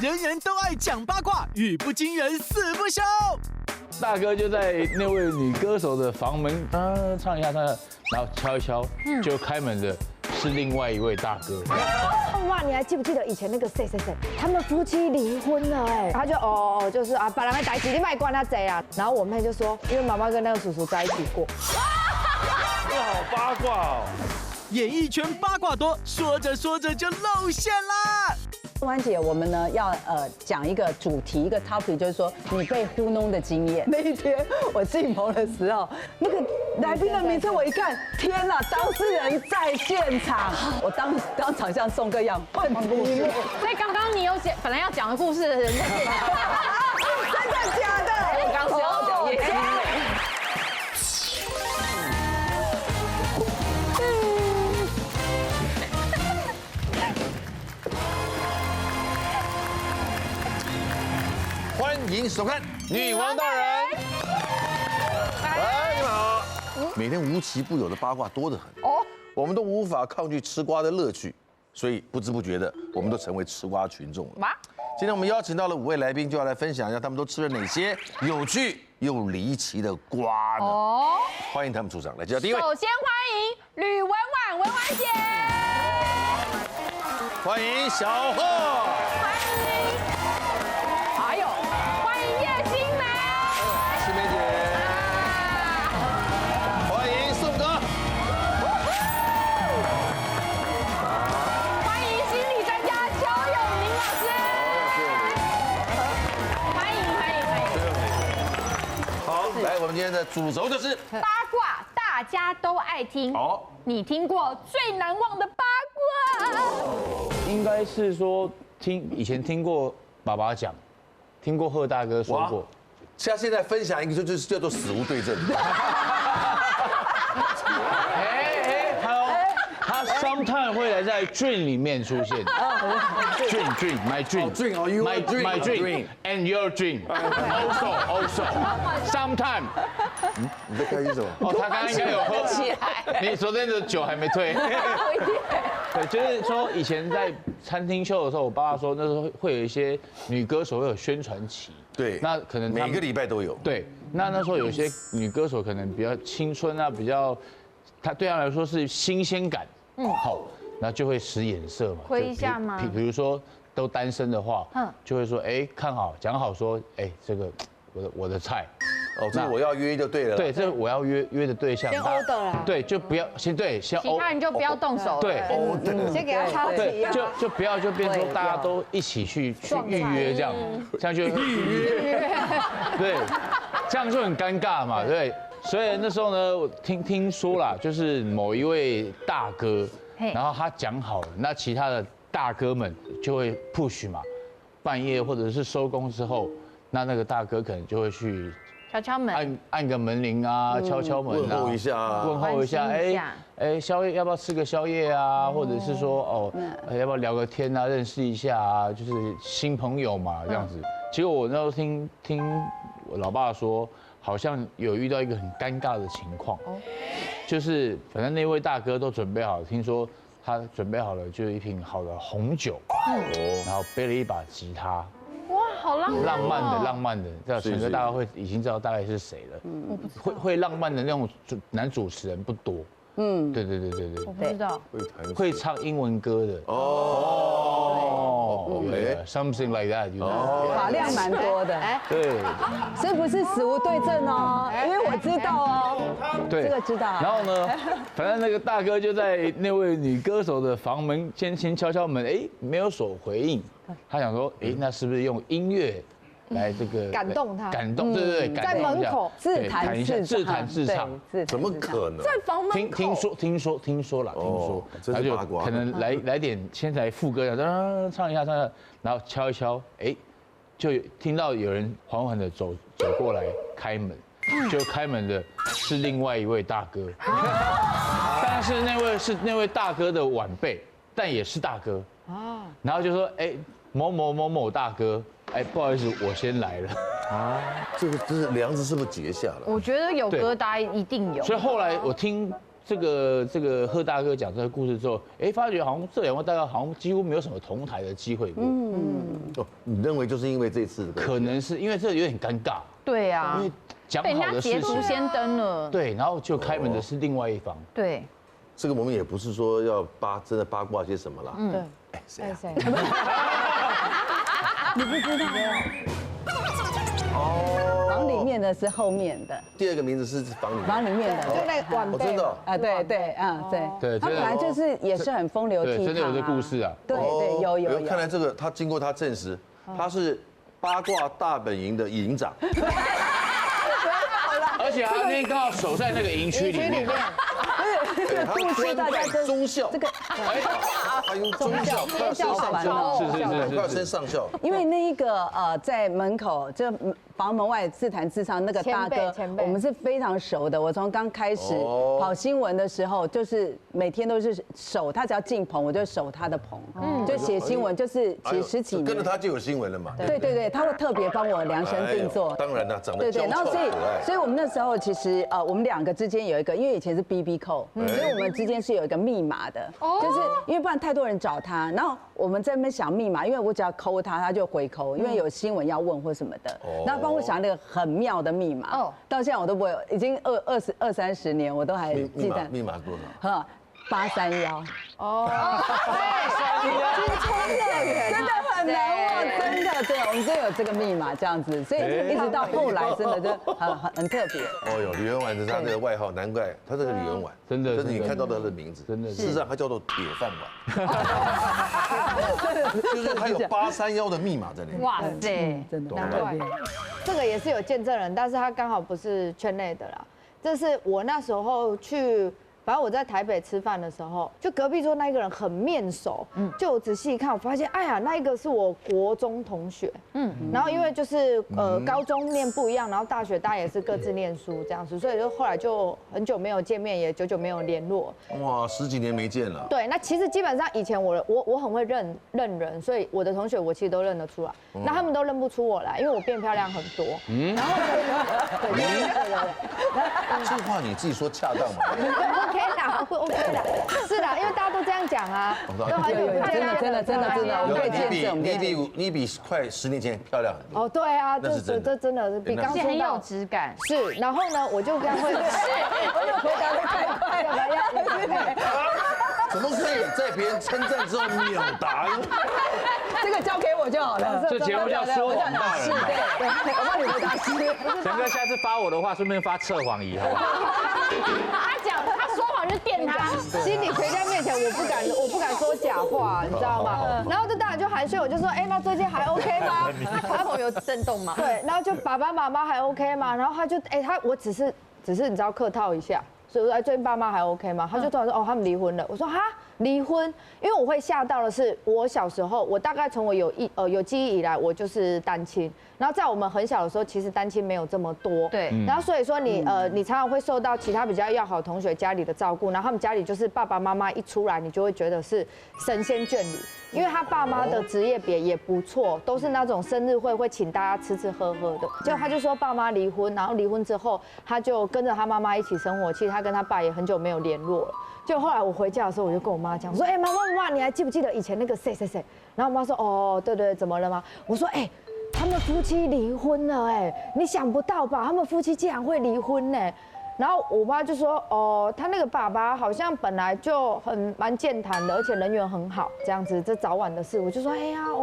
人人都爱讲八卦，语不惊人死不休。大哥就在那位女歌手的房门唱一下，然后敲一敲，就开门的是另外一位大哥。哇，你还记不记得以前那个谁，他们夫妻离婚了哎，他就就是啊，把人家在一起，你卖关他贼啊。然后我妹就说，因为妈妈跟那个叔叔在一起过。这好八卦哦。演艺圈八卦多，说着说着就露馅啦。婉姐，我们呢要讲一个主题，一个 topic， 就是说你被糊弄的经验。那一天我进棚的时候，那个来宾的名称我一看，天哪，当事人在现场，我当场像宋哥一样换故事。所以刚刚你有讲本来要讲的故事的人在现场，真的假的？我刚刚要讲叶欣美。欢迎收看《女王大人》。哎，你们好。每天无奇不有的八卦多得很哦，我们都无法抗拒吃瓜的乐趣，所以不知不觉的，我们都成为吃瓜群众了。今天我们邀请到了5位来宾，就要来分享一下他们都吃了哪些有趣又离奇的瓜呢？哦，欢迎他们出场，来介绍第一位。首先欢迎吕文婉文婉姐，欢迎小贺。还有欢迎叶欣梅，欣梅姐，欢迎宋哥，欢迎心理专家邱永宁老师，欢迎。好，来，我们今天的主轴就是八卦，大家都爱听。哦，你听过最难忘的八卦？应该是说以前听过爸爸讲，听过贺大哥说过。现在分享一个就是叫做死无对证。他 sometime 会来在 dream 里面出现。my dream and your dream also sometime。你在开心什么？哦，他刚刚应该有喝起来。你昨天的酒还没退。对，就是说以前在餐厅秀的时候，我爸爸说那时候会有一些女歌手会有宣传期。对，那可能每个礼拜都有。对，那时候有一些女歌手可能比较青春啊，比较，她对她来说是新鲜感。好，那就会使眼色嘛。挥一下吗？比如说都单身的话，就会说哎看好讲好说哎这个我的菜。哦，这我要约就对了。对，这我要约的对象。先 order 啦。对，就不要先其他人就不要动手。对，先给他抄起。就不要就变成说大家都一起去预约这样就预约。对，这样就很尴尬嘛，对。所以那时候呢，我听说啦，就是某一位大哥，然后他讲好了，那其他的大哥们就会 push 嘛，半夜或者是收工之后，那个大哥可能就会去。敲门，按个门铃啊，敲门啊，问候一下，宵夜要不要吃个宵夜啊？或者是说要不要聊个天啊，认识一下啊，就是新朋友嘛这样子。结果我那时候听我老爸说，好像有遇到一个很尴尬的情况，就是反正那位大哥都准备好了，听说他准备好了就是一瓶好的红酒，然后背了一把吉他。哇，好浪漫的，这陈哥大概会已经知道大概是谁了。会浪漫的那种男主持人不多。对。我不知道。会唱英文歌的。something like that， 发量蛮多的。对，这不是死无对证哦，因为我知道哦。对，这个知道。然后呢，反正那个大哥就在那位女歌手的房门先敲门，没有所回应。他想说，那是不是用音乐来这个感动他？对，在门口自弹自唱，怎么可能？在房门口。听说了，他就可能来点先来副歌，唱一下，然后敲一敲，就听到有人缓缓的走过来开门，就开门的是另外一位大哥，但是那位大哥的晚辈，但也是大哥然后就说某大哥，不好意思，我先来了。这是梁子是不是结下了？我觉得有疙瘩一定有。所以后来我听这个贺大哥讲这个故事之后，发觉好像这2位大哥好像几乎没有什么同台的机会过。你认为就是因为这次的？可能是因为这有点尴尬。对呀，因为讲好的事情，被人家捷足先登了。对，然后就开门的是另外一方。对，这个我们也不是说要真的八卦些什么啦。对，谁啊？你不知道哦，房里面的是后面的，第2个名字是房里面的，就那个晚辈。真的啊，对，对，他本来就是也是很风流倜傥，真的有这故事啊。对，有。看来这个他经过他证实，他是八卦大本营的营长。而且他那天刚好守在那个营区里面。他官拜中校，这个他用中校快升上校，是快升上校。因为那一个在门口就房门外自弹自唱那个大哥，我们是非常熟的。我从刚开始跑新闻的时候，就是每天都是守他，只要进棚我就守他的棚，就写新闻，就是写10几年。跟着他就有新闻了嘛？对，他会特别帮我量身定做。当然了，长得娇俏然后所以我们那时候其实我们2个之间有一个，因为以前是 BB 扣，所以我们之间是有一个密码的，就是因为不然太多人找他，然后我们在那边想密码，因为我只要扣他，他就回扣，因为有新闻要问或什么的，然后帮我想那个很妙的密码，到现在我都不会，已经20、30年我都还记得。密码多少？831。哦，对，金川乐园真的很难忘，真的对，我们真有这个密码这样子，所以一直到后来真的就很特别。哦哟，李元婉是他的外号，难怪他这个李元婉，真的，这是你看到他的名字，真的，事实上他叫做铁饭碗，就是他有831的密码在里面。哇塞，真的，难怪。这个也是有见证人，但是他刚好不是圈内的啦。这是我那时候去。反正我在台北吃饭的时候，就隔壁桌那一个人很面熟，就我仔细一看，我发现，哎呀，那一个是我国中同学，然后因为就是高中念不一样，然后大学大家也是各自念书这样子，所以就后来就很久没有见面，也久久没有联络。哇，10几年没见了。对，那其实基本上以前我很会认人，所以我的同学我其实都认得出来，那他们都认不出我来，因为我变漂亮很多。然后对，这话你自己说恰当吗？ OK 啦，会 OK 啦，是啦，因为大家都这样讲啊，都很有真的，我可以见证，你比快10年前漂亮很多。哦，对啊，这真的是比刚出道质感是，然后呢，我就跟会，我有回答的太快了，怎么可以在别人称赞之后秒答？这个交给我就好了。这节目叫说谎大人，对，我帮你回答是。强哥下次发我的话，顺便发测谎仪，好不好？他说谎就电他，心理学家面前我不敢说假话，你知道吗？然后就当然就寒暄，我就说，哎，那最近还 OK 吗？他头有震动吗？对，然后就爸爸妈妈还 OK 吗？然后他就，我只是你知道客套一下。所以我说，最近爸妈还 OK 吗？他就突然说，哦，他们离婚了。我说，哈，离婚？因为我会吓到的是，我小时候，我大概从我有记忆以来，我就是单亲。然后在我们很小的时候，其实单亲没有这么多。对。然后所以说你常常会受到其他比较要好的同学家里的照顾，然后他们家里就是爸爸妈妈一出来，你就会觉得是神仙眷侣。因为他爸妈的职业别也不错，都是那种生日会请大家吃吃喝喝的。结果他就说爸妈离婚，然后离婚之后他就跟着他妈妈一起生活。其实他跟他爸也很久没有联络了。就后来我回家的时候，我就跟我妈讲，我说，妈，你还记不记得以前那个谁？然后我妈说，哦，对，怎么了吗？我说，他们夫妻离婚了，你想不到吧？他们夫妻竟然会离婚呢。然后我妈就说，哦，他那个爸爸好像本来就蛮健谈的，而且人缘很好，这样子，这早晚的事。我就说，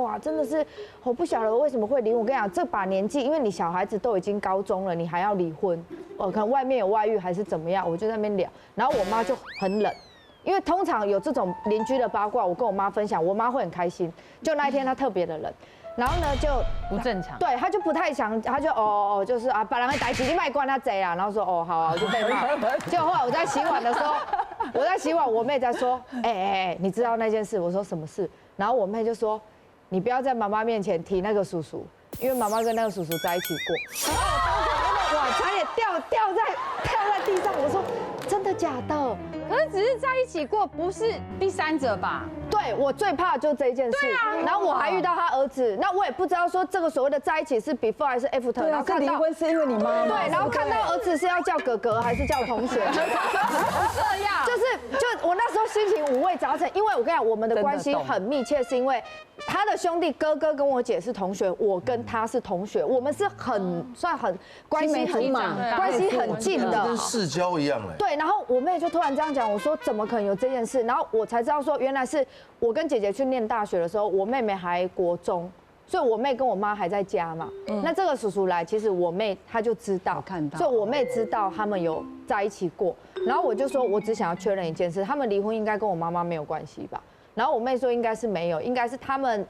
哇，真的是，我不晓得为什么会离婚。我跟你讲，这把年纪，因为你小孩子都已经高中了，你还要离婚，可能外面有外遇还是怎么样，我就在那边聊。然后我妈就很冷。因为通常有这种邻居的八卦，我跟我妈分享，我妈会很开心。就那一天她特别的冷，然后呢就不正常，对，她就不太想，她就就是啊，把人给逮起，你卖关她贼啊，然后说好啊，我就被骂。结果后来我在洗碗的时候，我妹在说，你知道那件事？我说什么事？然后我妹就说，你不要在妈妈面前提那个叔叔，因为妈妈跟那个叔叔在一起过。然后我当时哇，差点掉在地上，我说真的假的？可是只是在一起过，不是第三者吧？对，我最怕的就是这一件事。对啊。然后我还遇到他儿子，那我也不知道说这个所谓的在一起是 before 还是 after。然后看离婚是因为你妈妈。对，然后看到儿子是要叫哥哥还是叫同学？这样。就我那时候心情五味杂陈，因为我跟你讲，我们的关系很密切，是因为他的兄弟哥哥跟我姐是同学，我跟他是同学，我们是算很关系很近的，跟世交一样嘞。对，然后我妹就突然这样讲，我说怎么可能有这件事？然后我才知道说，原来是我跟姐姐去念大学的时候，我妹妹还国中。所以我妹跟我妈还在家嘛，那这个叔叔来，其实我妹她就知道，所以我妹知道他们有在一起过，然后我就说，我只想要确认一件事，他们离婚应该跟我妈妈没有关系吧？然后我妹说应该是没有，应该是他们，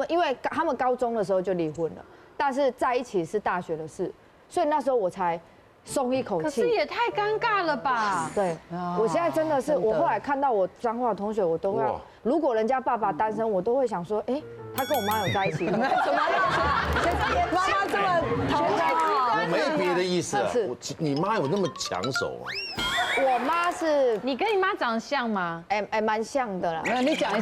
因为他们高中的时候就离婚了，但是在一起是大学的事，所以那时候我才松一口气。可是也太尴尬了吧？对，我现在真的是，我后来看到我彰化的同学，我都会，如果人家爸爸单身，我都会想说，哎，他跟我妈有在一起，怎么样？妈妈这么讨好，我没别的意思啊，你妈有那么抢手吗？我妈是，你跟你妈长得像吗？蛮像的啦。你讲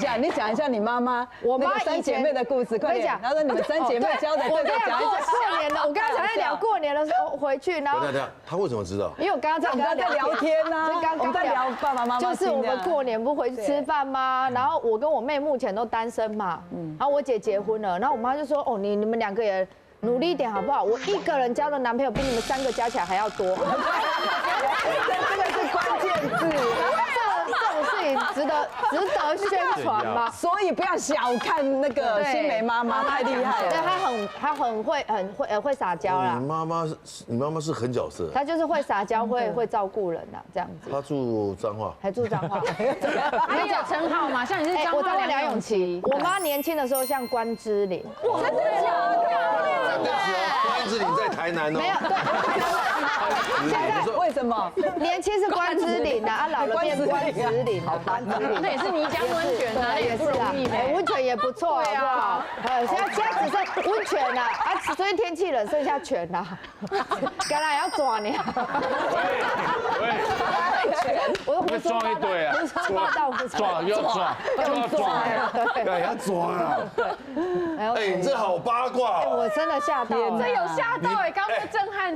一下你妈妈，我妈三姐妹的故事，快点。她说你们三姐妹交的，我跟你讲过年的，我刚才在聊过年的时候回去，然后她为什么知道？因为我刚刚在聊天呢，我们在聊爸爸妈妈，就是我们过年不回去吃饭吗？然后我跟我妹目前都单身嘛，然后我姐结婚了，然后我妈就说，哦，你们两个也努力一点好不好？我一个人交的男朋友比你们3个加起来还要多。这个是关键字。这种事情值得宣传吗？所以不要小看那个新梅妈妈，太厉害了。对，她很会撒娇啦。你妈妈是狠角色。她就是会撒娇，会照顾人呐，这样子。她住彰化，还住彰化。你有称号吗？像你是彰化梁咏琪。我妈年轻的时候像关之琳。哇，真的假的？关之琳在台南哦。没有，对。现在为什么？年轻是关之琳啊，老了变关之琳。好，关之琳。那也是泥浆温泉啊，也是啊，温泉也不错，好不好？现在只剩温泉了啊，所以天气冷，剩下泉了。刚才要抓你。我会装一堆啊，装又装，对，要抓啊。哎，你这好八卦，我真的吓到，这有吓到哎，刚刚震撼。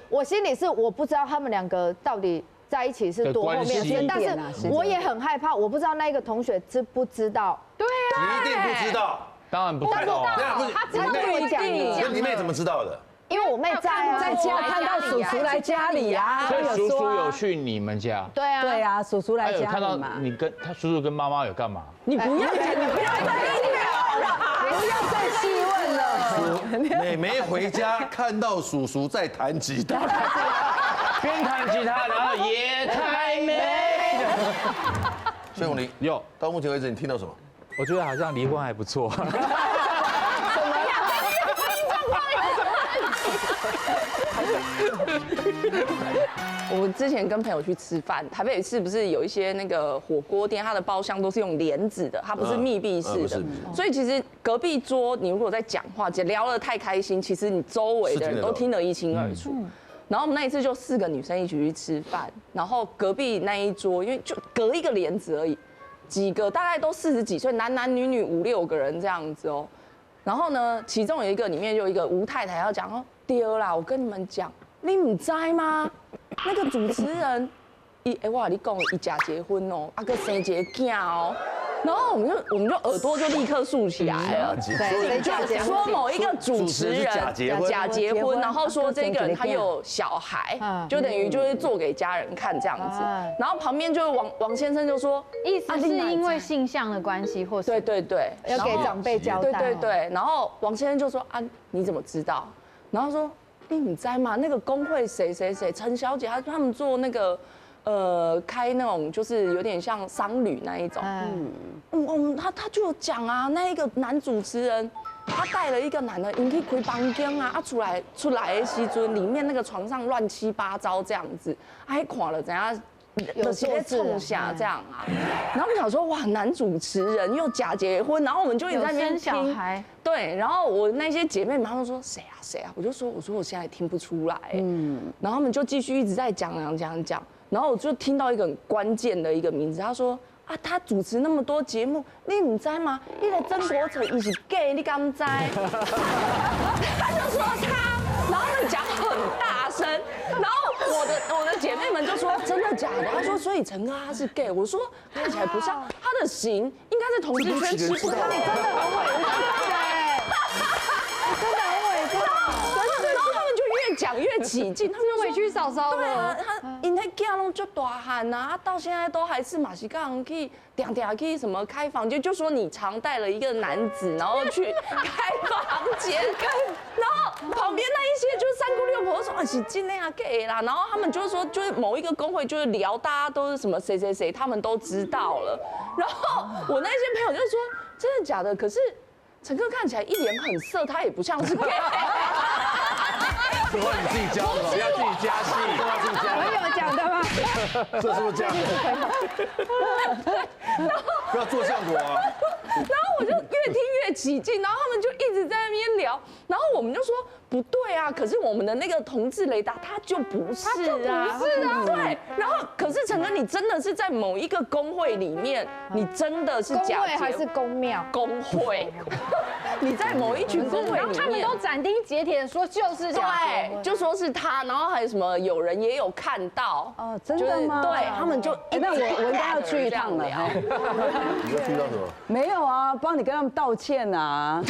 我心里是我不知道他们2个到底在一起是多后面的事，但是我也很害怕，我不知道那个同学知不知道。对啊，一定不知道，当然不知道啊。他知道我讲的。你妹怎么知道的？因为我妹在啊，在家看到叔叔来家里啊，所以叔叔有去你们家？对啊，对啊，叔叔来家里嘛。看到你跟他叔叔跟妈妈有干嘛？你不要再细问了。妹妹回家看到叔叔在弹吉他，边弹吉他，然后也太美。孙永林，到目前为止你听到什么？我觉得好像离婚还不错。我之前跟朋友去吃饭，台北市不是有一些那个火锅店，它的包厢都是用帘子的，它不是密闭式的，所以其实隔壁桌你如果在讲话，聊得太开心，其实你周围的人都听得一清二楚。然后我们那一次就4个女生一起去吃饭，然后隔壁那一桌，因为就隔一个帘子而已，几个大概都40几岁，男女5、6个人这样子哦。然后呢，其中有一个里面就有一个吴太太要讲哦，丢啦，我跟你们讲，你唔知吗？那个主持人，我跟你讲，一假结婚哦，个生一个囝哦。然后我们就耳朵就立刻竖起来了，对，就说某一个主持人假结婚，然后说这个人他有小孩，就等于就是做给家人看这样子。然后旁边就王先生就说，意思是因为性向的关系，或是对，要给长辈交代。对。然后王先生就说啊，你怎么知道？然后说你知吗？那个工会谁陈小姐，他们做那个。开那种就是有点像商旅那一种，他就有讲啊，那一个男主持人，他带了一个男的，你可以开房间啊，出来的时阵，里面那个床上乱七八糟这样子，还看了怎样，有些冲下这样啊，然后我们想说哇，男主持人又假结婚，然后我们就一直在那边听小孩，对，然后我那些姐妹们她们说谁啊，我就说我现在听不出来，然后他们就继续一直在讲。然后我就听到一个很关键的一个名字，他说啊，他主持那么多节目，你唔知吗？那个曾国成伊是 gay， 你敢唔知？他就说他，然后他们讲很大声，然后我的姐妹们就说真的假的？他说所以陈哥他是 gay， 我说看起来不像，他的型应该是同志圈吃不到。你真的很伟大，真的很伟大，然后他们就越讲越起劲，他们就委屈嫂嫂了。对啊，他因那囝拢就大汉呐，到现在都还是马西刚去定去什么开房间，就说你常带了一个男子，然后去开房间，然后旁边那一些就是三姑六婆说啊是真的啊 gay 啦，然后他们就说就是某一个工会就是聊大家都是什么谁谁谁，他们都知道了，然后我那些朋友就说真的假的？可是陈哥看起来一脸很色，他也不像是 gay。这话你自己教的，不要自己加戏，都要自己加。朋友讲的吗？这是不是这样？不要做效果啊！然后我就越听越起劲，然后他们就一直在那边聊，然后我们就说不对啊，可是我们的那个同志雷达它就不是啊，对。然后可是陈哥，你真的是在某一个工会里面，你真的是假公会还是公庙？工会，你在某一群工会里面，他们都斩钉截铁的说就是对，就说是他，然后还有什么有人也有看到哦，真的吗？对他们就，那我应该要去一趟了。你要去到什么？没有啊，帮你跟他们道歉啊！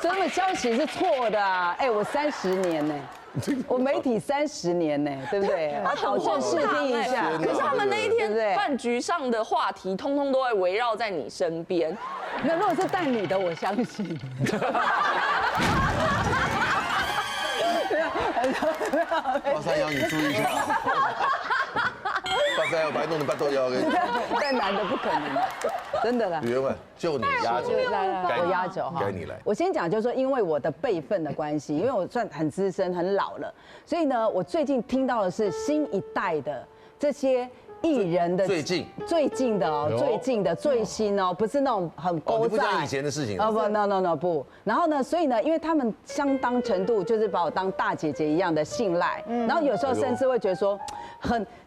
这个消息是错的啊！哎，我30年呢，我媒体30年呢，对不对？道歉试听一下。可是他们那一天饭局上的话题，通通都会围绕在你身边。那如果是带你的，我相信。高山腰，你注意一下。高山腰，把你弄得半豆腰，带男的不可能，真的啦。吕员外，就你压轴，我压轴哈，该你来。我先讲，就是说，因为我的辈分的关系，因为我算很资深、很老了，所以呢，我最近听到的是新一代的这些艺人的最近的哦，最近的最新哦，不是那种很勾你不讲以前的事情哦，不 ，no 不。然后呢，所以呢，因为他们相当程度就是把我当大姐姐一样的信赖，然后有时候甚至会觉得说，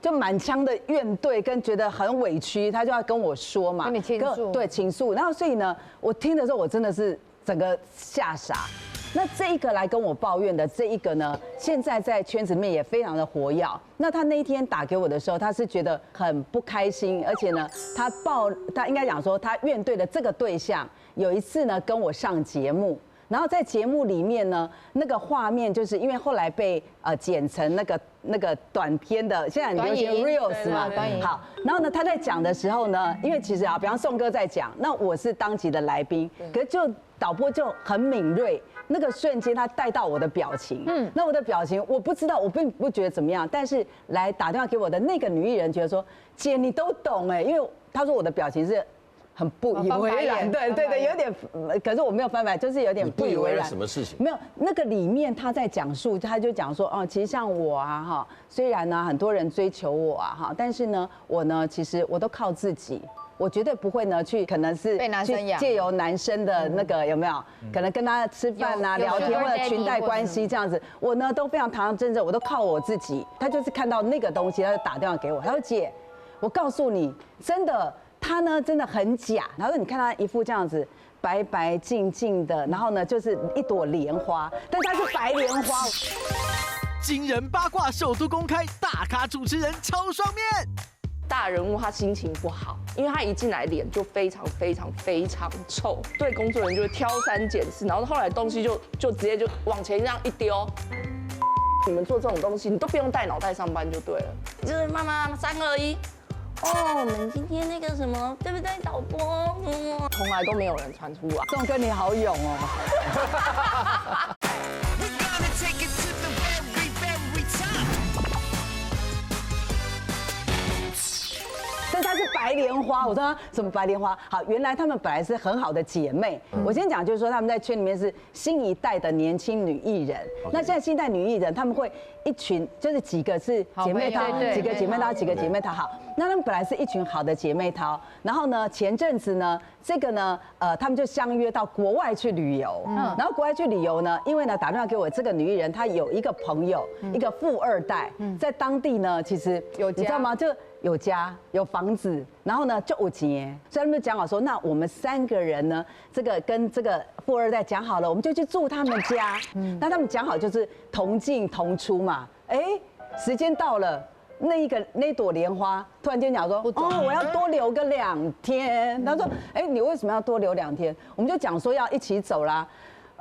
就满腔的怨怼跟觉得很委屈，他就要跟我说嘛，跟你倾诉，对，倾诉。然后所以呢，我听的时候我真的是整个吓傻。那这一个来跟我抱怨的这一个呢，现在在圈子里面也非常的活跃。那他那一天打给我的时候，他是觉得很不开心，而且呢，他应该讲说他怨怼的这个对象有一次呢跟我上节目。然后在节目里面呢，那个画面就是因为后来被剪成那个短片的，现在很流行 reels 嘛，好，然后呢他在讲的时候呢，因为其实啊，比方宋哥在讲，那我是当集的来宾，可是就导播就很敏锐，那个瞬间他带到我的表情，那我的表情我不知道，我并不觉得怎么样，但是来打电话给我的那个女艺人觉得说，姐你都懂哎，因为他说我的表情是。很不以为然，对，有点，可是我没有翻白，就是有点不以为然。什么事情？没有，那个里面他在讲述，他就讲说，哦，其实像我啊，哈，虽然呢很多人追求我啊，哈，但是呢，我呢其实我都靠自己，我绝对不会呢去可能是被男生养，借由男生的那个有没有，可能跟他吃饭啊、聊天或者裙带关系这样子，我呢都非常堂堂正正，我都靠我自己。他就是看到那个东西，他就打电话给我，他说姐，我告诉你，真的。他呢真的很假，然后你看他一副这样子白白净净的，然后呢就是一朵莲花，但他是白莲花。惊人八卦首度公开，大咖主持人超双面。大人物他心情不好，因为他一进来脸就非常臭，对工作人员就会挑三拣四，然后后来东西就直接就往前这样一丢。你们做这种东西，你都不用带脑袋上班就对了，就是妈妈3、2、1。哦，我们今天那个什么，对不对，导播？从来都没有人传出来。宋哥你好勇哦！但他是白莲花。我说什么白莲花？好，原来她们本来是很好的姐妹。我先讲，就是说她们在圈里面是新一代的年轻女艺人。那现在新一代女艺人，她们会一群，就是几个是姐妹淘，几个姐妹淘，几个姐妹淘。好，那她们本来是一群好的姐妹淘，然后呢，前阵子呢，这个呢，她们就相约到国外去旅游。然后国外去旅游呢，因为呢打电话给我这个女艺人，她有一个朋友，一个富二代，在当地呢，其实你知道吗？就有家有房子，然后呢就有钱，所以他们就讲好说，那我们3个人呢，这个跟这个富二代讲好了，我们就去住他们家。那他们讲好就是同进同出嘛。哎，时间到了。那朵莲花突然间讲说，哦，我要多留个2天。他说，哎，你为什么要多留2天？我们就讲说要一起走啦。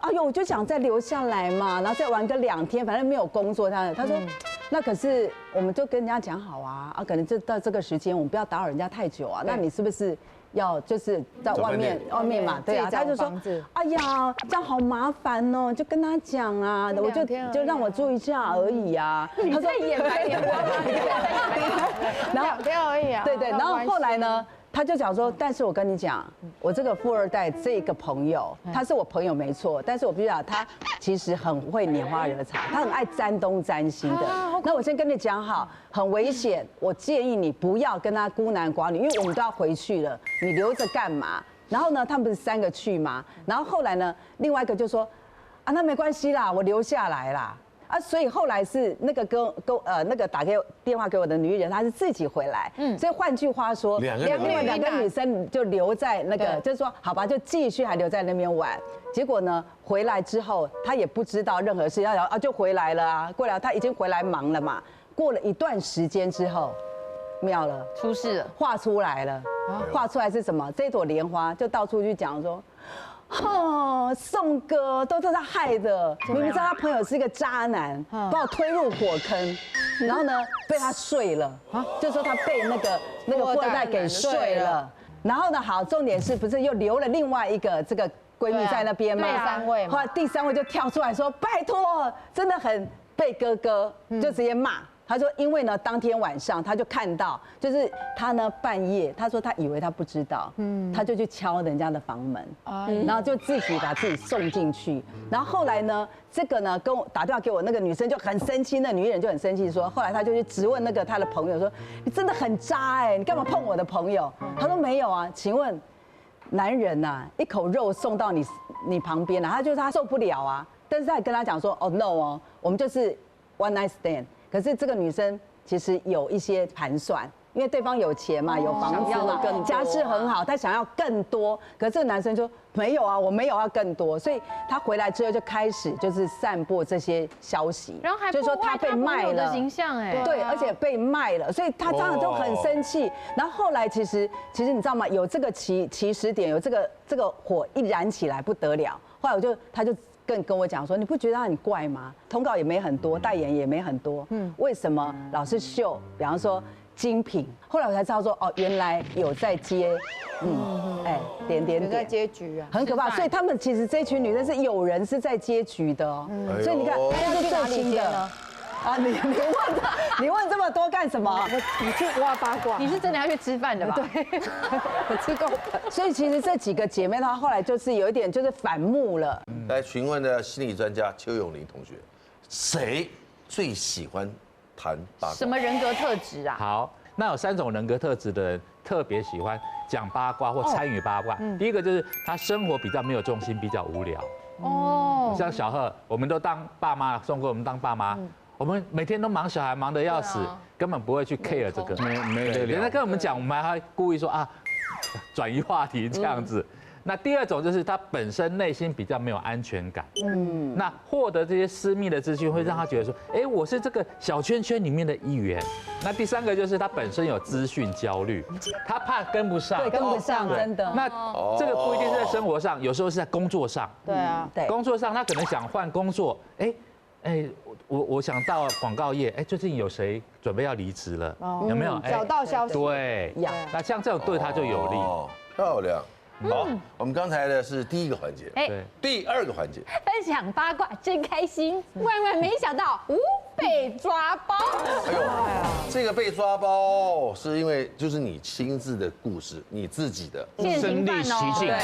哎呦，我就想再留下来嘛，然后再玩个2天，反正没有工作。他说，那可是我们就跟人家讲好啊，可能就到这个时间，我们不要打扰人家太久啊。那你是不是要就是在外面嘛？对啊，他就说，哎呀，这样好麻烦哦，就跟他讲啊，我就让我住一下而已啊。他说演白莲花吗？然后2天而已啊。对，然后后来呢？他就讲说，但是我跟你讲，我这个富二代这个朋友，他是我朋友没错，但是我必须讲，他其实很会拈花惹草，他很爱沾东沾西的。那我先跟你讲好，很危险，我建议你不要跟他孤男寡女，因为我们都要回去了，你留着干嘛？然后呢，他们不是3个去吗？然后后来呢，另外一个就说，啊，那没关系啦，我留下来啦。啊，所以后来是那个那个打电话给我的女艺人，她是自己回来。所以换句话说，两个女生就留在那个，就是说，好吧，就继续还留在那边玩。结果呢，回来之后，她也不知道任何事，就回来了啊。过来，她已经回来忙了嘛。过了一段时间之后，妙了，出事了，画出来了。画出来是什么？这朵莲花就到处去讲说。宋哥都是他害的，明明知道他朋友是一个渣男，把我推入火坑，然后呢被他睡了，就说他被那个富二代给睡了，然后呢好，重点是不是又留了另外一个这个闺蜜在那边吗？后来第3位就跳出来说，拜托，真的很被哥哥，就直接骂。他说，因为呢，当天晚上他就看到，就是他呢半夜，他说他以为他不知道，他就去敲人家的房门，然后就自己把自己送进去。然后后来呢，这个呢跟我打电话给我那个女生就很生气，那女艺人就很生气说，后来他就去质问那个他的朋友说，你真的很渣哎，你干嘛碰我的朋友？他说没有啊，请问男人呐，一口肉送到你旁边啊，他受不了啊，但是他也跟他讲说，哦 no 哦，我们就是 one night stand。可是这个女生其实有一些盘算，因为对方有钱嘛，有房子嘛，家世很好，她想要更多。可是这个男生说没有啊，我没有要更多，所以他回来之后就开始就是散播这些消息，然后还就是说他被卖了形象哎，对，而且被卖了，所以他当然就很生气。然后后来其实你知道吗？有这个起始点，有这个火一燃起来不得了。后来他就。更跟我讲说，你不觉得他很怪吗？通告也没很多，代言也没很多，为什么老是秀？比方说精品，后来我才知道说，哦，原来有在接，有在接局啊，很可怕。所以他们其实这群女生是有人是在接局的哦。所以你看，这是最新的。啊，你问这么多干什么？你去挖八卦，你是真的要去吃饭的吧？对，我吃够了。所以其实这几个姐妹她后来就是有一点就是反目了。来询问的心理专家邱永林同学，谁最喜欢谈八卦？什么人格特质啊？好，那有3种人格特质的人特别喜欢讲八卦或参与八卦。第一个就是他生活比较没有重心，比较无聊。哦，像小贺，我们都当爸妈，送过我们当爸妈。我们每天都忙小孩，忙得要死，根本不会去 care 这个，没得聊。人家跟我们讲，我们还故意说啊，转移话题这样子。那第2种就是他本身内心比较没有安全感，那获得这些私密的资讯会让他觉得说，哎，我是这个小圈圈里面的一员。那第3个就是他本身有资讯焦虑，他怕跟不上，对，跟不上，真的。那这个不一定是在生活上，有时候是在工作上。对啊，对，工作上他可能想换工作，我想到广告业，最近有谁准备要离职了？有没有？找到消息。对，那像这种对他就有利。漂亮。好，我们刚才的是第1个环节，对，第2个环节，分享八卦真开心，万万没想到，被抓包。哎呦，这个被抓包是因为就是你亲自的故事，你自己的身临其境。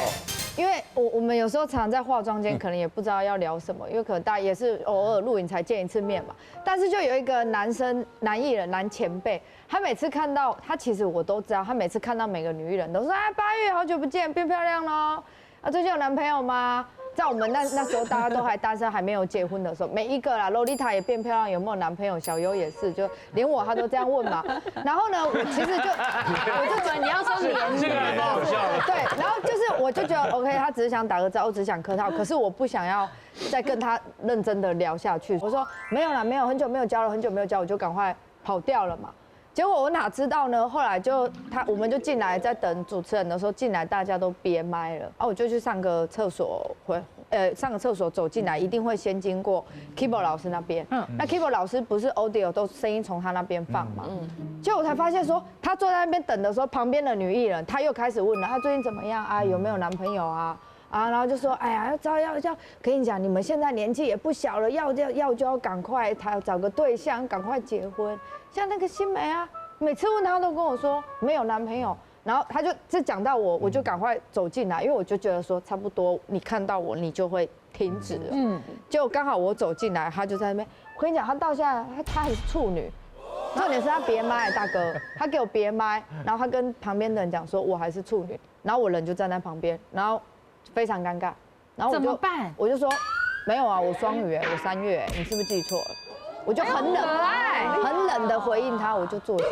因为我们有时候常常在化妆间，可能也不知道要聊什么，因为可能大家也是偶尔录影才见一次面嘛。但是就有一个男艺人男前辈，他每次看到他，其实我都知道，他每次看到每个女艺人都说：“哎，八月好久不见，变漂亮喽！啊，最近有男朋友吗？”在我们那时候大家都还单身，还没有结婚的时候，每一个啦，洛丽塔也变漂亮，有没有男朋友？小优也是，就连我他都这样问嘛。然后呢，我其实我就觉得你要说年这个还蛮好笑的。对，然后就是我就觉得 OK， 他只是想打个招呼，只是想客套，可是我不想要再跟他认真的聊下去。我说没有啦，没有，很久没有交了，很久没有交，我就赶快跑掉了嘛。结果我哪知道呢？后来我们就进来，在等主持人的时候进来，大家都憋麦了。我就去上个厕所，上个厕所走进来，一定会先经过 keyboard 老师那边。那 keyboard 老师不是 audio 都声音从他那边放嘛？结果我才发现说，他坐在那边等的时候，旁边的女艺人，她又开始问了，她最近怎么样啊？有没有男朋友啊？然后就说，哎呀，要，跟你讲，你们现在年纪也不小了，要就要赶快，找个对象，赶快结婚。像那个新梅啊，每次问她都跟我说没有男朋友，然后她就讲到我就赶快走进来，因为我就觉得说差不多，你看到我你就会停止了。结果刚好我走进来，她就在那边，我跟你讲，她到现在她还是处女。重点是她别麦，大哥，她给我别麦，然后她跟旁边的人讲说我还是处女，然后我人就站在旁边，然后非常尴尬，然后怎么办？我就说没有啊，我双鱼我3月你是不是记错了？我就很冷的回应他，我就坐下。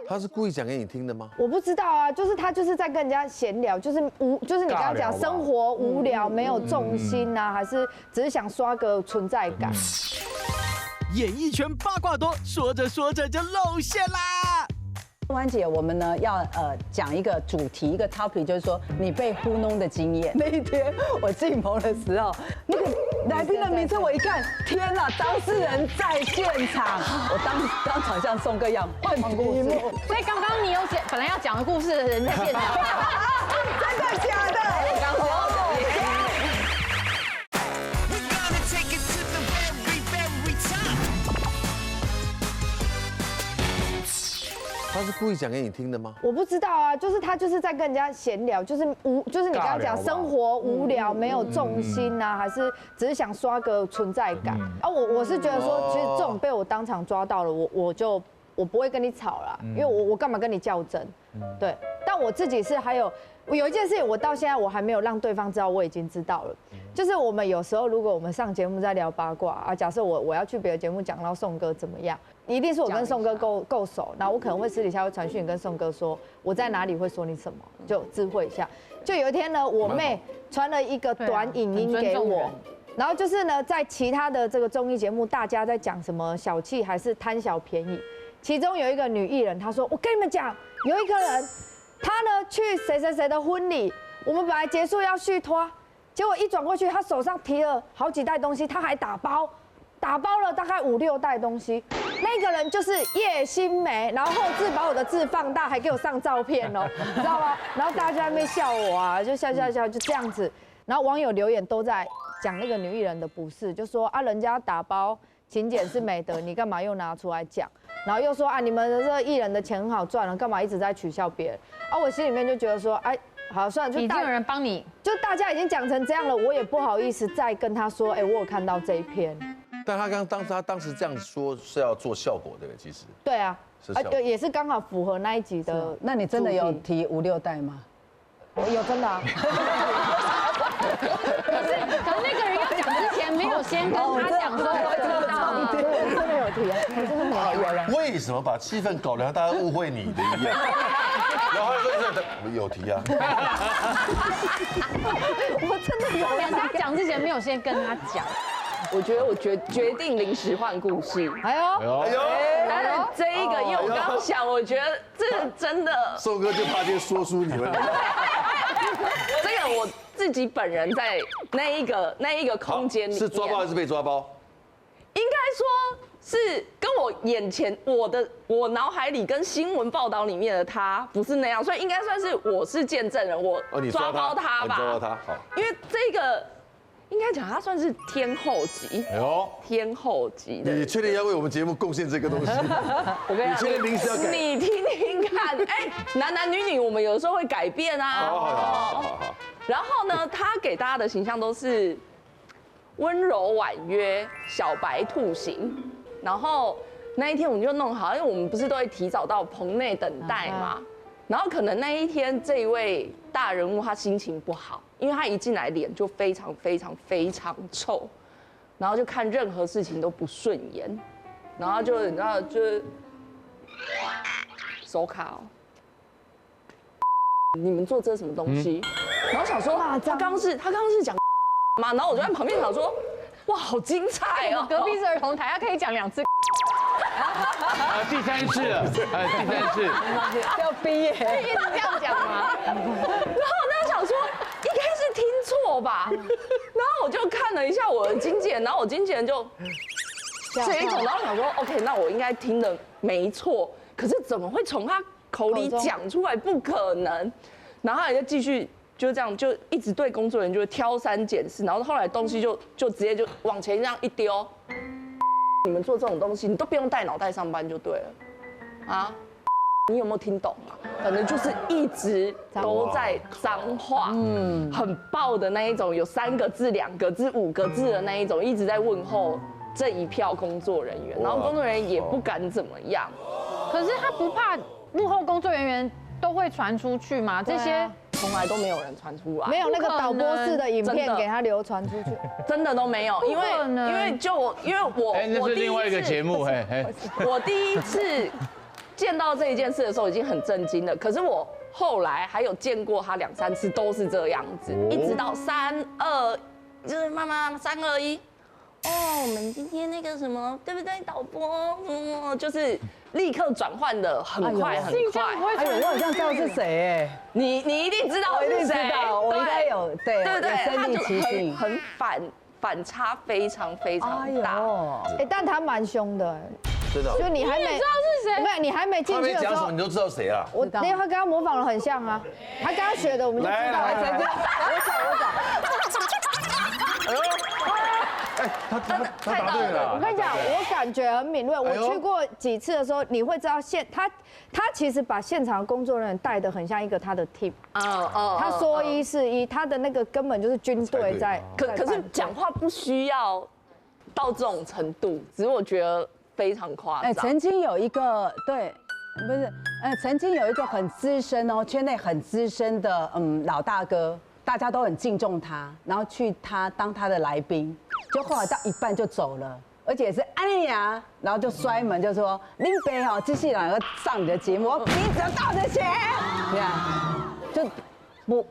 他是故意讲给你听的吗？我不知道啊，就是他就是在跟人家闲聊，就是你刚刚讲生活无聊没有重心啊，还是只是想刷个存在感？演艺圈八卦多，说着说着就露馅啦。婉姐，我们呢要讲一个主题，一个 topic， 就是说你被糊弄的经验。那一天我进棚的时候，那个来宾的名字我一看，天哪，当事人在现场，我当场像宋哥一样换题目。所以刚刚你有本来要讲的故事的人在现场，真的假的？我刚说。他是故意讲给你听的吗？我不知道啊，就是他就是在跟人家闲聊，就是你刚刚讲生活无聊没有重心啊，还是只是想刷个存在感啊？我是觉得说，其实这种被我当场抓到了，我不会跟你吵啦，因为我干嘛跟你较真？对，但我自己是还有一件事情，我到现在我还没有让对方知道我已经知道了，就是我们有时候如果我们上节目在聊八卦啊，假设我要去别的节目讲到宋哥怎么样。一定是我跟宋哥够熟，然后我可能会私底下会传讯跟宋哥说我在哪里会说你什么，就知会一下。就有一天呢，我妹传了一个短影音给我，然后就是呢，在其他的这个综艺节目，大家在讲什么小气还是贪小便宜，其中有一个女艺人，她说：“我跟你们讲，有一个人，他呢去谁谁谁的婚礼，我们本来结束要续托，结果一转过去，他手上提了好几袋东西，他还打包了大概5、6袋东西。”那个人就是叶欣湄，然后后置把我的字放大，还给我上照片哦，你知道吗？然后大家在那边笑我啊，就笑，就这样子。然后网友留言都在讲那个女艺人的不是，就说啊，人家打包勤俭是美德，你干嘛又拿出来讲？然后又说啊，你们的这个艺人的钱很好赚了，干嘛一直在取笑别人？啊，我心里面就觉得说，哎，好，算了，就已经有人帮你，就大家已经讲成这样了，我也不好意思再跟他说，哎，我有看到这一篇。但他当时这样说是要做效果的，其实。对啊，也是刚好符合那一集的。那你真的有提5、6袋吗？我有真的啊。可是那个人要讲之前没有先跟他讲说我知道，我真的有提啊，我真的没有。为什么把气氛搞得像大家误会你的一样？然后说我有提啊。我真的有。人家讲之前没有先跟他讲。我觉得我决定临时换故事。哎呦，但是这一个，因为我刚刚想，我觉得这真的，宋哥就怕就说出你们。这个我自己本人在那一个空间里面，是抓包还是被抓包？应该说是跟我眼前我脑海里跟新闻报道里面的他不是那样，所以应该算是我是见证人，我抓包他吧。抓包他，好。因为这个应该讲他算是天后级，天后级的。你确定要为我们节目贡献这个东西？我跟你讲，确定临时要改？你听听看，哎，男女我们有时候会改变啊。好。然后呢，他给大家的形象都是温柔婉约、小白兔型。然后那一天我们就弄好，因为我们不是都会提早到棚内等待嘛。然后可能那一天这一位大人物他心情不好，因为他一进来脸就非常非常非常臭，然后就看任何事情都不顺眼，然后就你知道就是手卡哦，你们做这什么东西？然后想说他刚刚是讲吗？然后我就在旁边想说，哇，好精彩哦！隔壁是儿童台，他可以讲2次。第3次了，第3次要逼耶，一直这样讲吗？然后我那时候想说，应该是听错吧。然后我就看了一下我的经纪人，然后我经纪人就这一种，然后想说 ，OK， 那我应该听的没错，可是怎么会从他口里讲出来？不可能。然后他就继续就这样，就一直对工作人员就挑三拣四，然后后来东西就直接就往前这样一丢。你们做这种东西，你都不用带脑袋上班就对了，啊？你有没有听懂啊？反正就是一直都在脏话，很爆的那一种，有3个字、2个字、5个字的那一种，一直在问候这一票工作人员，然后工作人员也不敢怎么样。可是他不怕幕后工作人员都会传出去吗？这些从来都没有人传出来，没有那个导播式的影片给他流传出去，真的都没有，因为我那是另外一个节目，我第一次见到这一件事的时候已经很震惊了，可是我后来还有见过他2、3次都是这样子，一直到3、2，就是慢慢3、2、1。哦，我们今天那个什么，对不对？导播，就是立刻转换的很快很快。哎呦，我好像知道是谁哎，你一定知道是谁，我应该有对不对？他就很反差非常非常大。哎，但他蛮凶的，真的。就你还没知道是谁？我看你还没进去的时候，你都知道谁啊？因为他跟他模仿的很像啊，他跟他学的，我们就知道。我找。他答对了。我跟你讲，我感觉很敏锐。我去过几次的时候，你会知道他其实把现场工作人员带得很像一个他的 team。他说一是一，他的那个根本就是军队在。可是讲话不需要到这种程度，只是我觉得非常夸张。曾经有一个对。不是，曾经有一个很资深哦，圈内很资深的老大哥，大家都很敬重他，然后去他当他的来宾，就后来到一半就走了，而且是安利呀，然后就摔门就说林北哈机器人要上你的节目，我你只要到这钱，你看就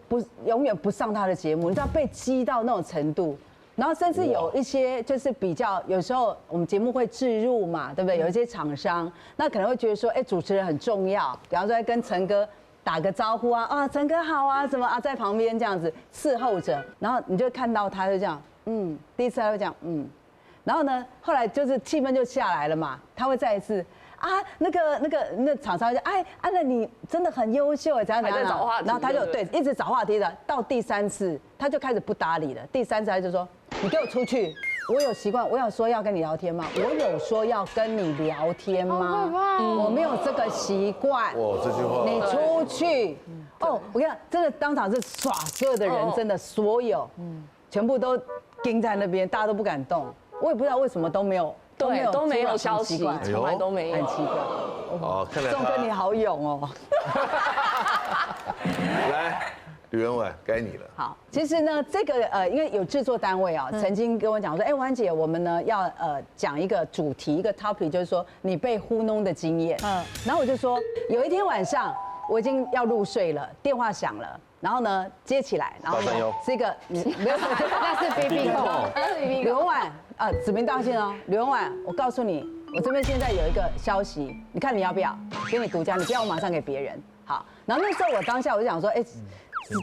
不永远不上他的节目，你知道被激到那种程度。然后甚至有一些就是比较，有时候我们节目会置入嘛，对不对？有一些厂商，那可能会觉得说，哎，主持人很重要，比方说跟陈哥打个招呼啊，陈哥好啊，什么啊，在旁边这样子伺候着，然后你就看到他就这样，第一次他会讲，然后呢，后来就是气氛就下来了嘛，他会再一次。那厂商就那你真的很优秀怎样怎样，然后他就对一直找话题的，到第3次他就开始不搭理了。第3次他就说：“你给我出去！我有习惯，我有说要跟你聊天吗？我有说要跟你聊天吗？我没有这个习惯。哇，这句话你出去哦！我跟你讲，真的当场是耍所有的人，真的所有全部都盯在那边，大家都不敢动。我也不知道为什么都没有。”对，都没有消息，从来都没有，很奇怪。哦，看来仲哥你好勇哦。来，吕文婉，该你了。好，其实呢，这个因为有制作单位啊，曾经跟我讲说，哎，婉姐，我们呢要讲一个主题，一个 topic， 就是说你被糊弄的经验。然后我就说，有一天晚上我已经要入睡了，电话响了。然后呢，接起来，然后呢是一个没有，那是 BB 扣，刘文婉指名道姓哦，刘文婉，我告诉你，我这边现在有一个消息，你看你要不要？给你独家，你不要我马上给别人。好，然后那时候我当下我就想说，哎，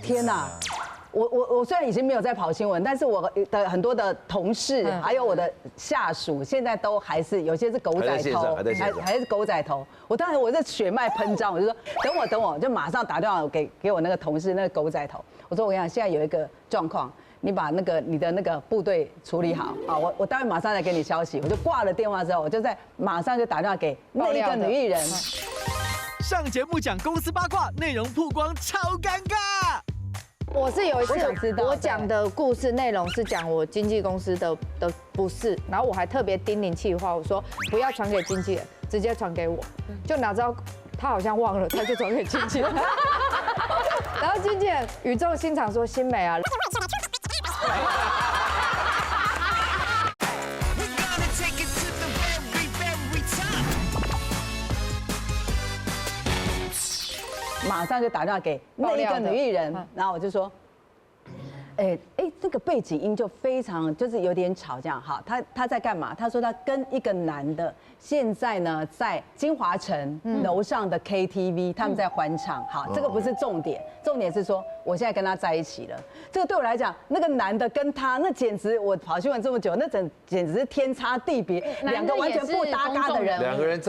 天哪！我虽然已经没有在跑新闻，但是我的很多的同事还有我的下属，现在都还是有些是狗仔头，还是狗仔头。我当然我是血脉喷张，我就说等我，就马上打电话给我那个同事那个狗仔头。我说我跟你讲，现在有一个状况，你把你的那个部队处理好，好，我待会马上来给你消息。我就挂了电话之后，我就马上就打电话给那一个女艺人。上节目讲公司八卦，内容曝光超尴尬。我是有一次我讲的故事内容是讲我经纪公司的不是，然后我还特别叮咛企划，我说不要传给经纪人，直接传给我。就哪知道他好像忘了，他就传给经纪人。然后经纪人语重心长说：“新美啊。”马上就打电话给那一个女艺人，然后我就说，这个背景音就非常就是有点吵这样哈，他在干嘛？他说他跟一个男的现在呢在金华城楼上的 KTV， 他们在欢唱。好，这个不是重点，重点是说我现在跟他在一起了。这个对我来讲，那个男的跟他那简直我跑新闻这么久，那简直是天差地别，两个完全不搭嘎的人。两个人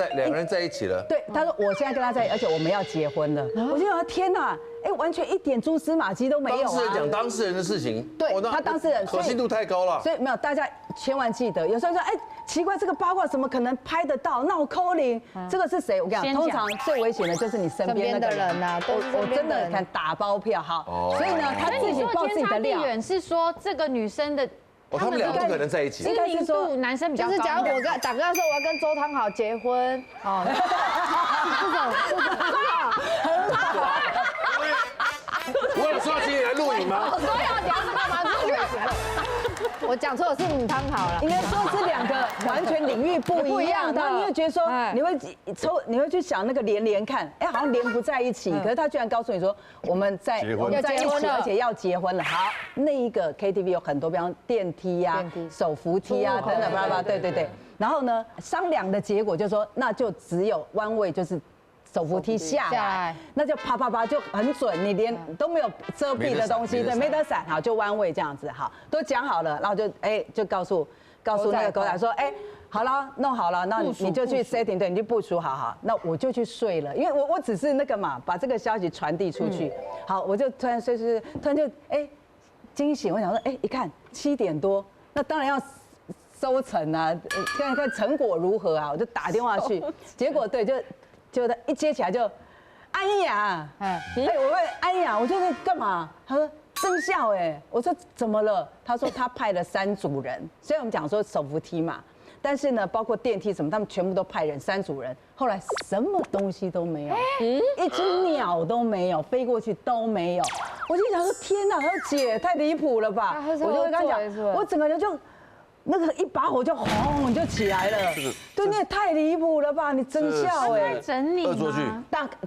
在一起了。对，他说我现在跟他在一起，而且我们要结婚了。我就想天哪！完全一点蛛丝马迹都没有啊！当事人讲当事人的事情，对，他当事人可信度太高了，所以没有大家千万记得，有时候说奇怪，这个八卦怎么可能拍得到？那我扣零，这个是谁？我跟你讲，通常最危险的就是你身边的人啊，我真的看打包票哈。所以呢，他自己爆自己的料。远是说这个女生的。他们俩不可能在一起，应该是说男生比较高。就是假如我跟打哥说我要跟周汤豪结婚，哦，这种很好。我有说要请你来录影吗？我说要讲是干嘛？我讲错了，是母汤好了。应该说是两个完全领域不一样的，然后你会觉得说你会去想那个连看，好像连不在一起，可是他居然告诉你说我们在一起，而且要结婚了。好，那一个 KTV 有很多，比方电梯呀、手扶梯啊等等，叭，对。然后呢，商量的结果就是说，那就只有弯位就是。手扶梯下来，那就啪就很准，你连都没有遮蔽的东西，对，没得闪，好就弯位这样子，好都讲好了，然后就告诉那个狗仔说，好了，弄好了，那你就去 setting， 对，你就部署好，那我就去睡了，因为我只是那个嘛，把这个消息传递出去，好，我就突然睡，突然就惊醒，我想说，一看7点多，那当然要收成啊，看看成果如何啊，我就打电话去，结果对就他一接起来就，安雅，我问安雅，我就在干嘛？他说生肖我说怎么了？他说他派了3组人，虽然我们讲说手扶梯嘛，但是呢，包括电梯什么，他们全部都派人3组人，后来什么东西都没有，一只鸟都没有，飞过去都没有，我就想说天哪，他说姐太离谱了吧？我就跟他讲，我整个人就。那个一把火就轰就起来了，对，你也太离谱了吧！你真笑在整理吗？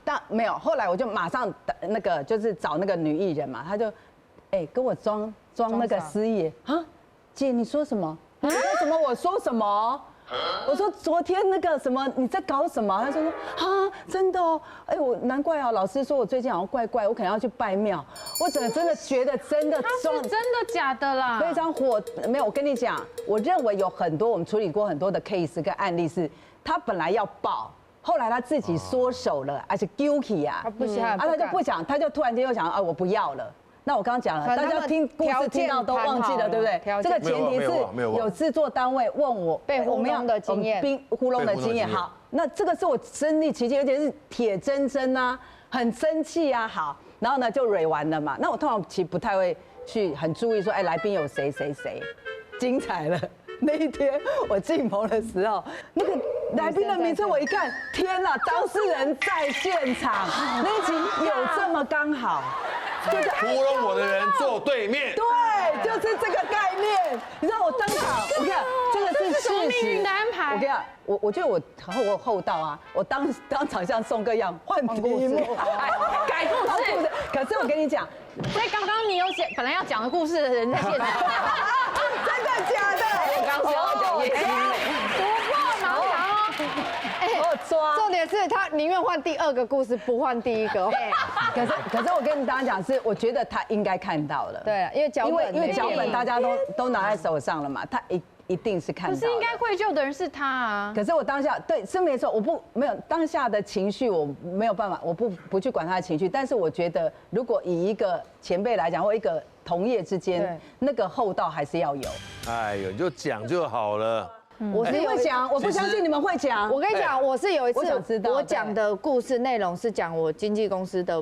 但没有，后来我就马上那个就是找那个女艺人嘛，她就跟我装那个司仪啊，姐你说什么？你说什么？我说什么？我说昨天那个什么你在搞什么？他说真的哦，我难怪啊，老师说我最近好像怪怪，我可能要去拜庙。我真的觉得真的真的假的啦？非常火，没有，我跟你讲，我认为有很多我们处理过很多的 case 跟案例是，他本来要报，后来他自己缩手了，而且 guilty 啊，他不想，他就不讲，他就突然间又想我不要了。那我刚刚讲了，大家听故事听到都忘记了，对不对？这个前提是有制作单位问我被糊弄的经验，糊弄的经验。好，那这个是我身历其境，而且是铁铮铮啊，很生气啊。好，然后呢就蕊完了嘛。那我通常其实不太会去很注意说，来宾有谁，精彩了。那一天我进棚的时候，那个来宾的名称我一看，天哪，当事人在现场，那一集有这么刚好。就是糊弄我的人坐对面，对，就是这个概念。你知道我当场，我跟你讲，这个是事实。命运的安排。我跟你讲，我觉得我厚道啊，我当场像宋哥一样换题目，改故事。可是我跟你讲，所以刚刚你有本来要讲的故事的人在现场，真的假的？我刚刚是要讲叶金美，突破盲肠哦。重点是他宁愿换第2个故事，不换第1个。可是我跟大家讲是，我觉得他应该看到了。对，因为脚本大家都拿在手上了嘛，他一定是看到。可是应该愧疚的人是他啊。可是我当下对是没错，我没有当下的情绪，我没有办法，我不去管他的情绪。但是我觉得，如果以一个前辈来讲，或一个同业之间，那个厚道还是要有。哎呦，你就讲就好了。我是会讲，我不相信你们会讲。我跟你讲，我是有一次我讲的故事内容是讲我经纪公司的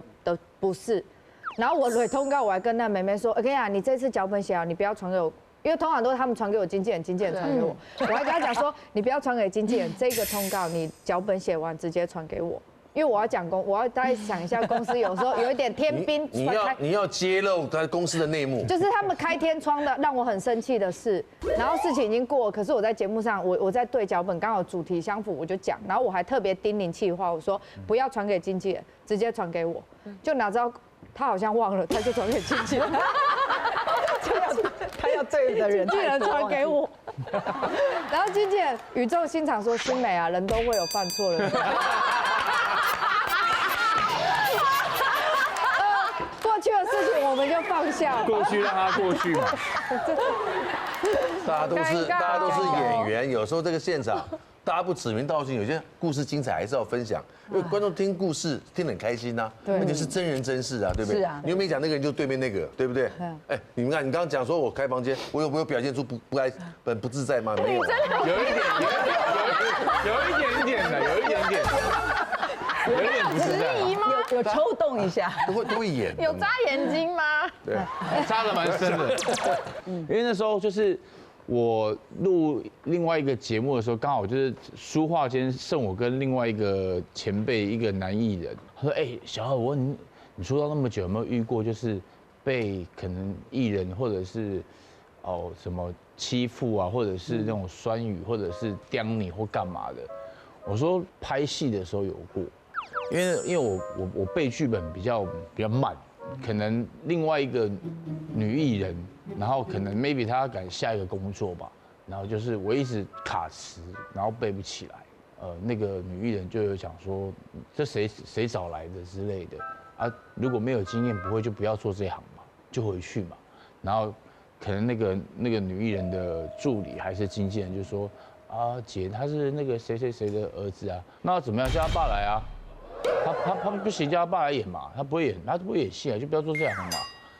不是，然后我蕊通告，我还跟那妹妹说，我跟你讲，你这次脚本写好，你不要传给我。因为通常都是他们传给我经纪人，经纪人传给我。我还跟他讲说，你不要传给经纪人，这个通告你脚本写完直接传给我，因为我要讲我要大概想一下公司有时候有一点天兵。你要揭露他公司的内幕，就是他们开天窗的，让我很生气的事。然后事情已经过了，可是我在节目上，我在对脚本刚好主题相符，我就讲，然后我还特别叮咛气话，我说不要传给经纪人，直接传给我。就哪知道他好像忘了，他就传给经纪人。他要对的人，经纪人传给我，然后经纪人语重心长说：“新美啊，人都会有犯错的。”过去的事情我们就放下，过去让它过去嘛。大家都是演员，有时候这个现场。大家不指名道姓，有些故事精彩还是要分享，因为观众听故事听得很开心呐，而且是真人真事啊，对不对？是啊。你又没讲那个人就对面那个，对不对？哎，你们看，你刚刚讲说我开房间，我有表现出不自在吗？没有，有一点点的，有一点不自在，有抽动一下，都会演，有眨眼睛吗？对，眨得蛮深的，因为那时候就是。我录另外一个节目的时候，刚好就是书画间剩我跟另外一个前辈，一个男艺人。他说：“哎，小浩，我问你出道那么久，有没有遇过就是被可能艺人或者是什么欺负啊，或者是那种酸语，或者是刁你或干嘛的？”我说拍戏的时候有过，因为我背剧本比较慢。可能另外一个女艺人，然后可能 maybe 她要赶下一个工作吧，然后就是我一直卡词，然后背不起来。那个女艺人就有讲说，这谁找来的之类的啊？如果没有经验，不会就不要做这行嘛，就回去嘛。然后可能那个女艺人的助理还是经纪人就说啊，姐他是那个谁的儿子啊，那要怎么样叫他爸来啊？他不行，叫他爸来演嘛，他不会演戏啊，就不要做这行嘛。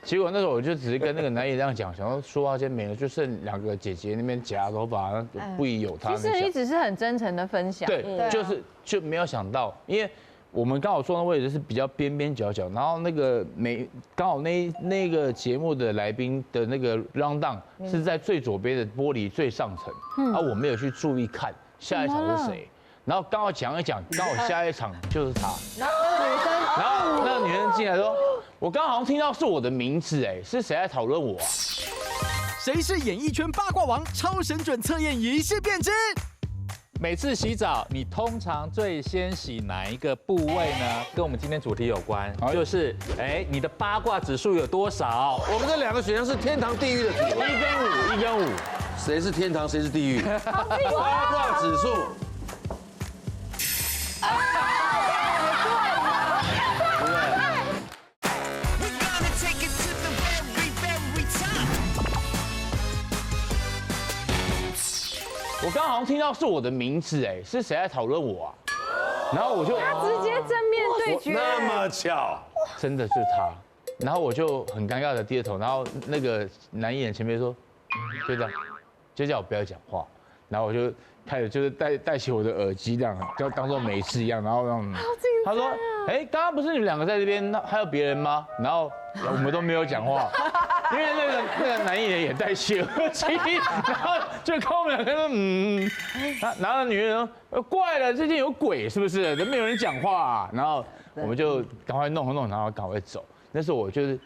结果那时候我就只是跟那个男艺这样讲，想说说话间没了，就剩2个姐姐那边夹头发，不宜有他。其实你只是很真诚的分享。对，就没有想到，因为我们刚好坐的位置是比较边边角角，然后那个刚好那个节目的来宾的那个 round down 是在最左边的玻璃最上层，我没有去注意看下一场是谁。然后刚好讲一讲，刚好下一场就是他。然后那个女生进来说：“我刚好像听到是我的名字，哎，是谁在讨论我啊？”谁是演艺圈八卦王？超神准测验一试便知。每次洗澡，你通常最先洗哪一个部位呢？跟我们今天主题有关，就是你的八卦指数有多少？我们这2个选项是天堂地狱的题，1跟5，谁是天堂，谁是地狱？八卦指数。我刚好像听到是我的名字，哎，是谁在讨论我啊？然后我就他直接正面对决，那么巧，真的是他。然后我就很尴尬的低着头，然后那个男艺人前面说，就这样，就叫我不要讲话。然后我就开始就是戴起我的耳机这样，就当做没事一样，然后让他说，哎，刚刚不是你们2个在这边，那还有别人吗？然后我们都没有讲话。因为那个男艺人也戴起耳机，然后就看我们2个说然后女人说怪了，最近有鬼是不是？都没有人讲话啊。然后我们就赶快弄，然后赶快走。那时候我就是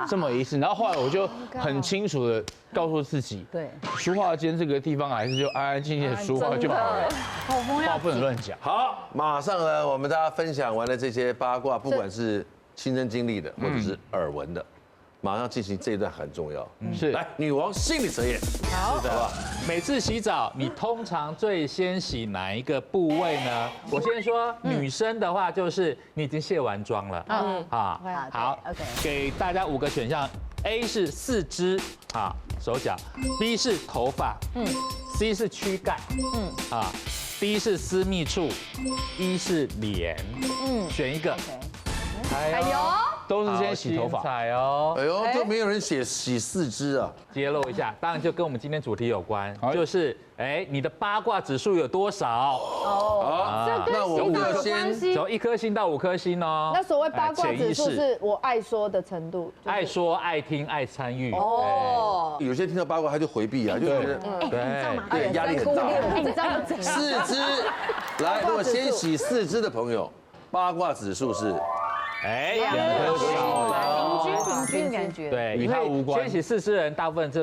这么一次，然后后来我就很清楚的告诉自己，对，书画间这个地方还是就安安静静的书画就好了，话不能乱讲。好，马上呢，我们大家分享完了这些八卦，不管是亲身经历的或者是耳闻的。马上进行这一段很重要，是来女王心理测验。好，是的。每次洗澡，你通常最先洗哪一个部位呢？我先说，女生的话就是你已经卸完妆了，好，给大家5个选项 ，A 是4肢，手脚，B 是头发，C 是躯干，D 是私密处，E 是脸，选一个。哎呦，都是先洗头发。彩哦，哎呦，就没有人写洗四肢啊？揭露一下，当然就跟我们今天主题有关，就是你的八卦指数有多少？好，那我们要先从1颗星到5颗星哦。那所谓八卦指数是我爱说的程度，爱说、爱听、爱参与。有些听到八卦他就回避啊，就觉得对压力很大。你知道吗？四肢，来，如果先洗四肢的朋友，八卦指数是2颗星，平均感觉。对，与他无关。先洗四肢人，大部分这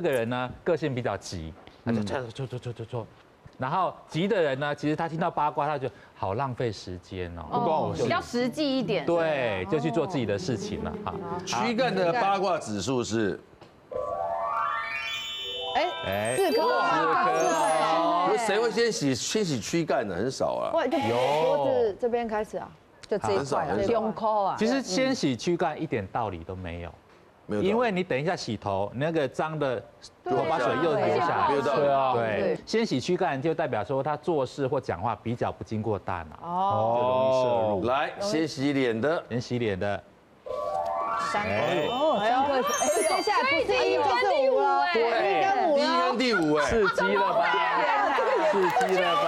个人呢，个性比较急，他就做。然后急的人呢，其实他听到八卦，他就好浪费时间哦，不关我事，比较实际一点。对，就去做自己的事情了哈。躯干的八卦指数是4颗，谁会先洗躯干的？很少啊。就脖子这边开始啊，就这一块胸口啊。其实先洗躯干一点道理都没有。因为你等一下洗头，那个脏的头发水又流下来，对啊，对，先洗躯干就代表说他做事或讲话比较不经过大脑，就容易摄入。来，先洗脸的，先洗脸的3个，接下来不是1就是5了，对，1跟第5，刺激了吧？刺激了吧？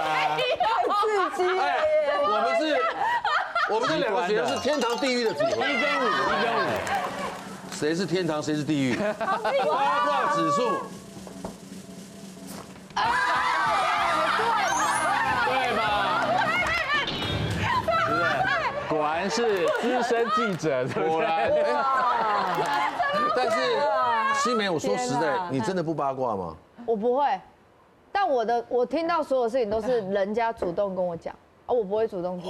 刺激！哎，我们这2个学生是天堂地狱的组合，1跟5。谁是天堂，谁是地狱？八卦指数，对吧？对不对？果然是资深记者，果然。但是新梅，我说实在，你真的不八卦吗？我不会，但我听到所有事情都是人家主动跟我讲。我不会主动去。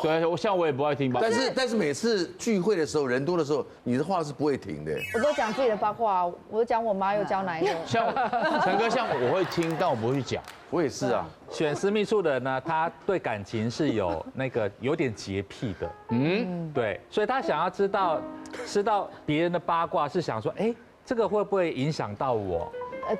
对，像我也不爱听八卦。但是每次聚会的时候，人多的时候，你的话是不会停的。我都讲自己的八卦，我都讲我妈又教哪一个。像陈哥，像我会听，但我不会去讲。我也是啊。选私密处的人呢，他对感情是有点洁癖的。对，所以他想要知道别人的八卦，是想说，这个会不会影响到我？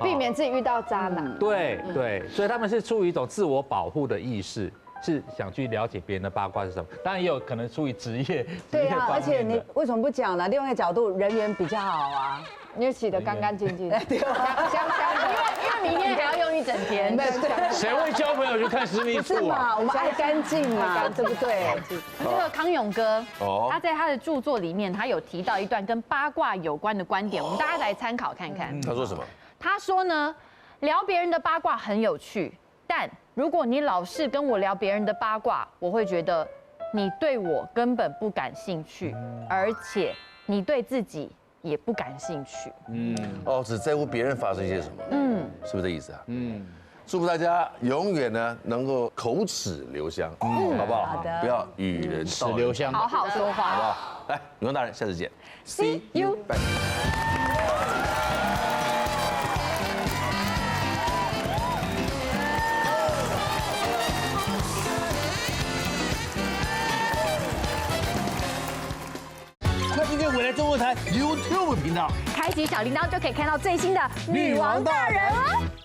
避免自己遇到渣男。对，所以他们是出于一种自我保护的意识。是想去了解别人的八卦是什么，当然也有可能出于职业。对啊，而且你为什么不讲呢？另外一个角度，人缘比较好啊，因为洗得干干净净，香香的。因为明天还要用一整天。谁会交朋友去看私密处啊？我们爱干净嘛，对不对？这个康永哥，他在他的著作里面，他有提到一段跟八卦有关的观点，我们大家来参考看看。他说什么？他说呢，聊别人的八卦很有趣，但如果你老是跟我聊别人的八卦，我会觉得你对我根本不感兴趣，而且你对自己也不感兴趣。只在乎别人发生一些什么。是不是这意思啊？祝福大家永远呢能够口齿留香，好不好？好的，不要与人齿留香，好好说话，好不好？来，永大人，下次见 ，See you，拜。快订阅未来中文台 YouTube 频道，开启小铃铛就可以看到最新的女王大人哦。